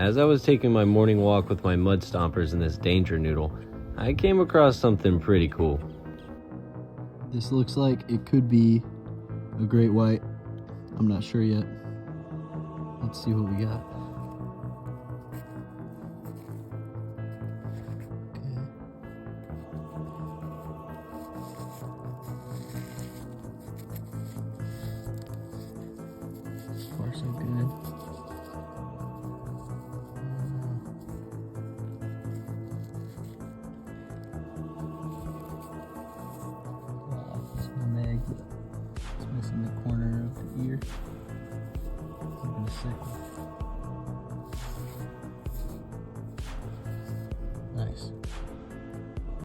As I was taking my morning walk with my mud stompers and this danger noodle, I came across something pretty cool. This looks like it could be a great white. I'm not sure yet. Let's see what we got. Okay. So far so good. Meg, it's missing the corner of the ear. Give it a second.